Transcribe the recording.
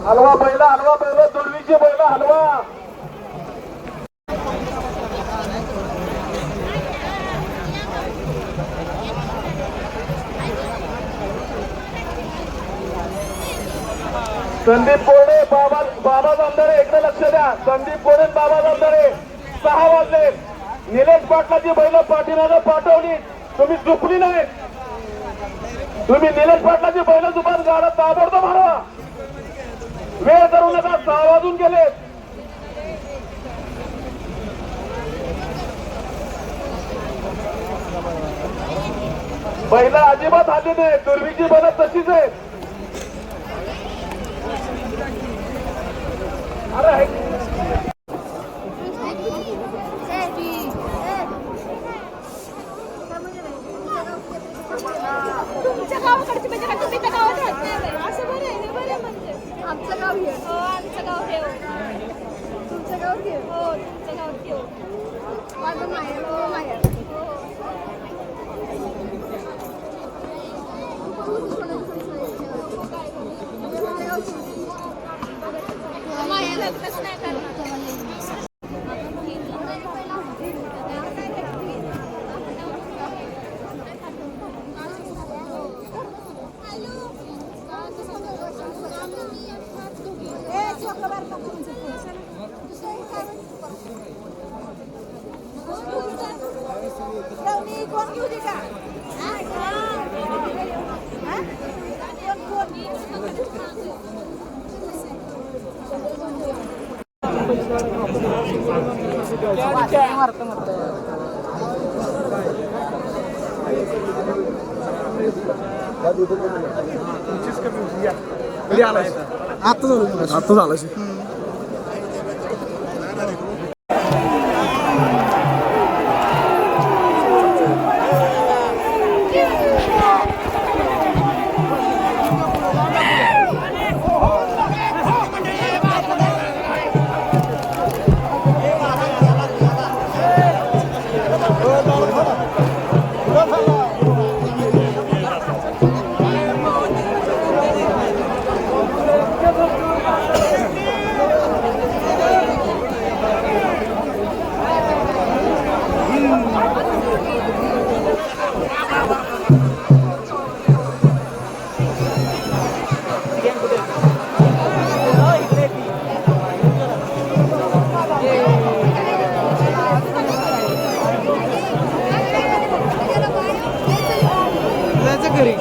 हलवा बैल दुर्वीची बैल हलवा. संदीप कोरडे बाबा जामदारे इकडे लक्ष द्या. संदीप कोरडे बाबा जामदारे 6 वाजले. निलेश पाटलाची बैल पाठीमागे पाठवली, तुम्ही चुकली नाही. तुम्ही निलेश पाटलाची बैल दुपार गाडा ताबडतोब मारा. वेळ करू नका, 6 वाजून गेले. बैल अजिबात आली नाही. दुर्वीची बैल तशीच आहे. अरे तुमच्या गावाकडची म्हणजे तुम्ही त्या गावात राहत नाही असं बरं आहे. हे बरं म्हणजे आमचं गाव हे. हो आमचं गाव हे. तुमचं गाव हे. हो तुमचं गाव हे. माझं माहेर. हो माहेर. माहेर कसं नाही करणार. कोण घेऊ दे का. आता झालं. घरी